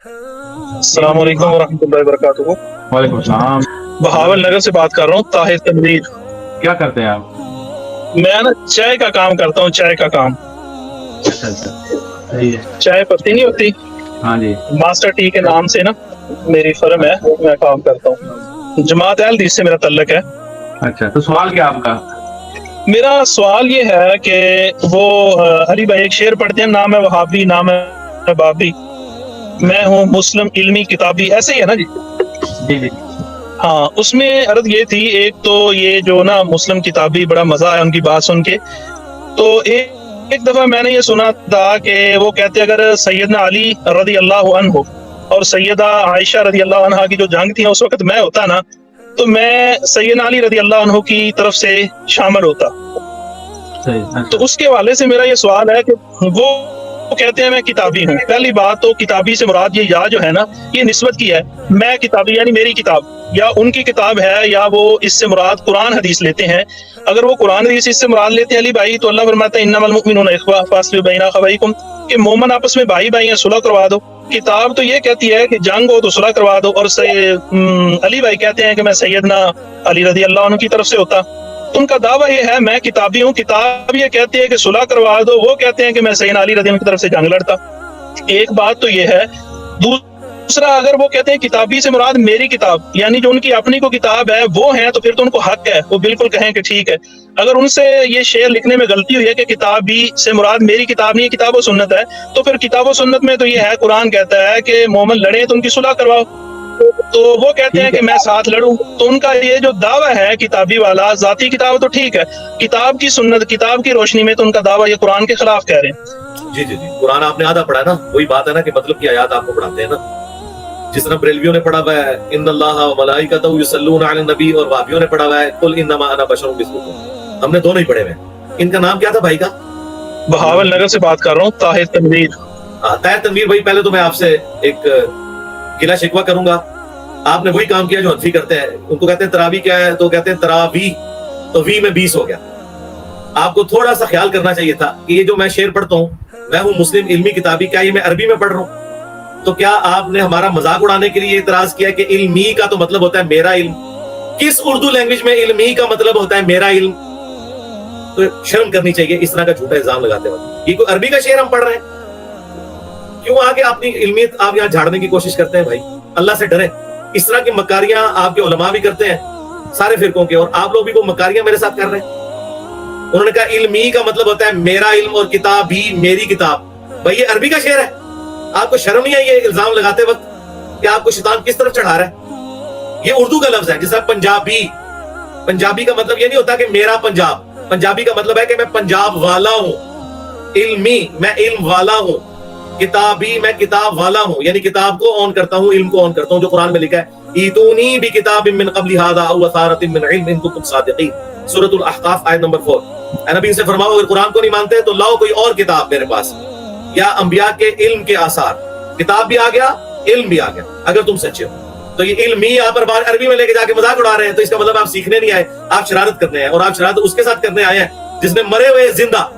अस्सलाम वालेकुम वरहमतुल्लाहि वबरकातुहू। वालेकुम सलाम। बहावल नगर से बात कर रहा हूँ, ताहिर तनवीर। क्या करते हैं आप? मैं ना चाय का काम करता हूँ, चाय का काम। अच्छा अच्छा, सही है। चाय पत्ती नहीं होती, हाँ जी। मास्टर टी के नाम से ना मेरी फर्म है, मैं काम करता हूँ। जमात अहल हदीस से मेरा तल्लक है। अच्छा, तो सवाल क्या आपका? मेरा सवाल ये है कि वो अली भाई एक शेर पढ़ते हैं, नाम है वहाबी नाम है बाबी, मैं हूँ मुस्लिम इल्मी किताबी, ऐसे ही है ना जी? जी जी। हाँ, उसमें अर्ज ये थी, एक तो ये जो ना मुस्लिम किताबी, बड़ा मजा आया उनकी बात सुन के। तो एक दफा मैंने ये सुना था कि वो कहते अगर सैयदना अली रदी अल्लाह अन्हु और सैयदा आयशा रदी अल्लाह अन्हा की जो जंग थी उस वक्त मैं होता ना, तो मैं सैयदना अली रदी अल्लाह अन्हु की तरफ से शामिल होता। सही। तो अच्छा। उसके हवाले से मेरा ये सवाल है कि वो कहते हैं मैं किताबी हूँ। पहली बात तो किताबी से मुराद ये या जो है ना, ये निस्बत की है, मैं किताबी यानी मेरी किताब या उनकी किताब है, या वो इससे मुराद कुरान हदीस लेते हैं। अगर वो कुरान हदीस इससे मुराद लेते हैं अली भाई, तो अल्लाह फरमाता है इन्नमल मुमिनूना इख्वा फास्लिहू बैना अखवैकुम, कि मोमन आपस में भाई भाई हैं, सुलह करवा दो। किताब तो ये कहती है कि जंग हो तो सुलह करवा दो। और अली भाई कहते हैं कि मैं सैयदना अली रदी अल्लाह अन्हु की तरफ से होता। उनका दावा ये है मैं किताबी हूँ, किताब ये कहती है कि सुलह करवा दो, वो कहते हैं कि मैं सैयदना अली रज़ी अल्लाह अन्हु की तरफ से जंग लड़ता। एक बात तो ये है। दूसरा, अगर वो कहते हैं किताबी से मुराद मेरी किताब, यानी जो उनकी अपनी को किताब है वो है, तो फिर तो उनको हक है, वो बिल्कुल कहें कि ठीक है। अगर उनसे ये शेर लिखने में गलती हुई है कि किताबी से मुराद मेरी किताब नहीं है, किताब व सुन्नत है, तो फिर किताब व सुन्नत में तो ये है, कुरान कहता है कि मोमन लड़े तो उनकी सुलह करवाओ। तो वो कहते हैं कि मैं साथ लड़ूं। तो उनका ये जो दावा है किताबी वाला, जाती किताब तो ठीक है, किताब की सुन्नत, किताब की रोशनी में तो उनका दावा ये कुरान के खिलाफ कह रहे हैं। जी जी जी, कुरान आपने आधा पढ़ा ना, वही बात है ना कि मतलब की आयत आपको पढ़ाते हैं ना, जिस तरह बरेलवियों ने पढ़ा हुआ है इन्नल्लाहा व मलाइकतहु युसल्लूना अलन नबी, और वहाबियों ने पढ़ा हुआ है कुल इन्नमा अना बशरुम मिस्लुकुम। हमने दोनों ही पढ़े हुए हैं। इनका नाम क्या था भाई का? बहावल नगर से बात कर रहा हूँ, ताहिर तनवीर। ताहिर तनवीर भाई, पहले तो मैं आपसे एक गिला शिकवा करूंगा। आपने वही काम किया जो हनफी करते हैं। उनको कहते हैं तरावी क्या है, तो कहते हैं तरावी, तो वी में 20 हो गया। आपको थोड़ा सा ख्याल करना चाहिए था कि ये जो मैं शेर पढ़ता हूँ, मैं हूँ मुस्लिम इल्मी किताबी, क्या ये मैं अरबी में पढ़ रहा हूँ? तो क्या आपने हमारा मजाक उड़ाने के लिए इतराज किया कि इल्मी का तो मतलब होता है मेरा इल्म? किस उर्दू लैंग्वेज में इल्मी का मतलब होता है मेरा इल्म? तो शर्म करनी चाहिए इस तरह का झूठा इल्जाम लगाते वक्त। ये कोई अरबी का शेर हम पढ़ रहे हैं? क्यों आगे अपनी इल्मियत आप यहाँ झाड़ने की कोशिश करते हैं? भाई अल्लाह से डरे। इस तरह की मकारियां आपके उलमा भी करते हैं सारे फिरकों के, और आप लोग भी वो मकारियां मेरे साथ कर रहे हैं। उन्होंने कहा इल्मी का मतलब होता है मेरा इल्म और किताब भी मेरी किताब। भाई ये अरबी का शेर है। आपको शर्म नहीं आई ये इल्जाम लगाते वक्त कि आपको शैतान किस तरफ चढ़ा रहा है? ये उर्दू का लफ्ज है, जिसका पंजाबी, पंजाबी का मतलब ये नहीं होता कि मेरा पंजाब। पंजाबी का मतलब है कि मैं पंजाब वाला हूँ। इल्मी, मैं इल्म वाला हूँ। किताबी, मैं किताब वाला हूँ, यानी किताब को ऑन करता हूँ, इल्म को ऑन करता हूँ, जो कुरान में लिखा है ईतूनी बि किताबिम मिन क़ब्लि हाज़ा औ असारतिम मिन इल्म इन कुंतुम सादिक़ीन, सूरतुल अहक़ाफ़ आयत नंबर 4। ए नबी से फरमाओ अगर कुरान को नहीं मानते तो लाओ कोई और किताब मेरे पास, या अंबिया के इल्म के आसार। किताब भी आ गया, इल्म भी आ गया, अगर तुम सच्चे हो। तो ये इल्मी यहाँ पर बार अरबी में लेके जाके मजाक उड़ा रहे हैं, तो इसका मतलब आप सीखने नहीं आए, आप शरारत करने हैं। और आप शरारत उसके साथ करने आए हैं जिसने मरे हुए जिंदा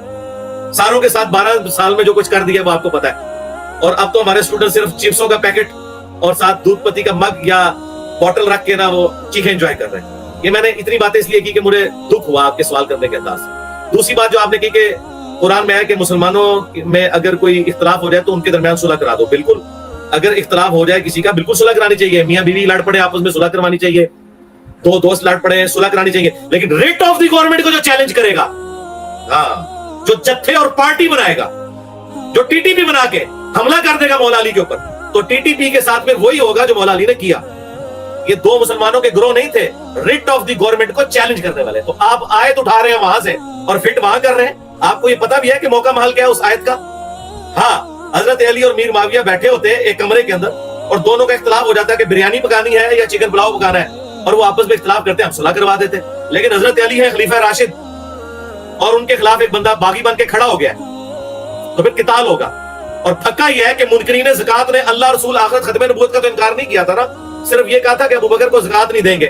सारों के साथ 12 साल में जो कुछ कर दिया वो आपको पता है। और अब तो हमारे स्टूडेंट सिर्फ चिप्सों का पैकेट और साथ दूध पत्ती का मग या बॉटल रख के ना वो चीखें एंजॉय कर रहे हैं। ये मैंने इतनी बातें इसलिए की कि मुझे दुख हुआ आपके सवाल करने के अंदाज से। दूसरी बात जो आपने की कि कुरान में है कि मुसलमानों में अगर कोई इख्तलाफ हो जाए तो उनके दरमियान सुलह करा दो। बिल्कुल, अगर इख्तलाफ हो जाए किसी का, बिल्कुल सुलह करानी चाहिए। मियां बीवी लड़ पड़े आपस में, सुलह करवानी चाहिए। दो दोस्त लड़ पड़े, सुलह करानी चाहिए। लेकिन रिट ऑफ द गवर्नमेंट को जो चैलेंज करेगा, हाँ, जो जत्थे और पार्टी बनाएगा, जो टीटीपी बना के हमला कर देगा मौला अली के ऊपर, तो टीटीपी के साथ में वही होगा जो मौला अली ने किया। ये दो मुसलमानों के ग्रोह नहीं थे रिट ऑफ द गवर्नमेंट को चैलेंज करने वाले। तो आप आयत उठा रहे हैं वहां से और फिट वहां कर रहे हैं। आपको ये पता भी है कि मौका महल क्या है उस आयत का? हाँ, हजरत अली और मीर माविया बैठे होते हैं एक कमरे के अंदर, और दोनों का इख्तलाफ हो जाता है कि बिरयानी पकानी है या चिकन पुलाव पकाना है, और वो आपस में इख्तलाफ करते हैं, हम सुलह करवा देते। लेकिन हजरत अली है खलीफा राशिद, और उनके खिलाफ एक बंदा बागी बन के खड़ा हो गया, तो फिर किताल होगा। और थक्का यह है कि मुनकरीन ज़कात ने अल्लाह रसूल आखिरत खत्म नबूवत का तो इनकार नहीं किया था ना, सिर्फ ये कहा था कि अबू बकर को ज़कात नहीं देंगे।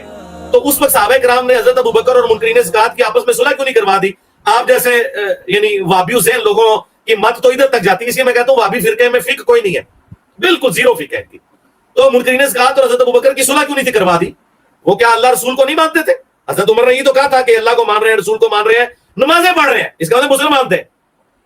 तो उस वक्त सहाबा किराम ने हजरत अबू बकर और मुनकरीन ज़कात की आपस में सुलह क्यों नहीं करवा दी? आप जैसे यानी वाबियू ज़हन लोगों की मत तो इधर तक जाती है। इसलिए मैं कहता हूँ वाबी फिरके में फिक कोई नहीं है। بالکل زیرو فکر ہے. تو منکرین نے کہا تو حضرت ابوبکر کی صلح کیوں نہیں تھی کروا دی؟ وہ کیا اللہ رسول کو نہیں مانتے تھے؟ حضرت عمر نے یہ تو کہا تھا کہ اللہ کو مان رہے ہیں، رسول کو مان رہے ہیں، نمازیں پڑھ رہے ہیں، اس کا مطلب مسلمان تھے،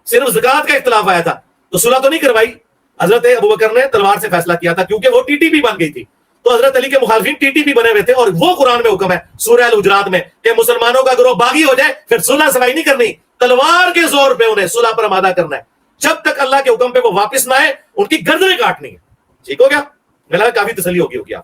صرف زکات کا اختلاف آیا تھا، تو صلح تو نہیں کروائی. حضرت ابوبکر نے تلوار سے فیصلہ کیا تھا کیونکہ وہ ٹی ٹی پی بن گئی تھی. تو حضرت علی کے مخالفین ٹی ٹی پی بنے ہوئے تھے، اور وہ قرآن میں حکم ہے سورہ الحجرات میں کہ مسلمانوں کا گروہ باغی ہو جائے پھر صلح سفائی نہیں کرنی، تلوار کے زور پہ انہیں صلح پر آمادہ کرنا ہے، جب تک اللہ کے حکم پہ وہ واپس نہ آئے ان کی گردنیں کاٹنی ہے. ٹھیک ہو گیا؟ میرا کافی تسلی ہوگی آپ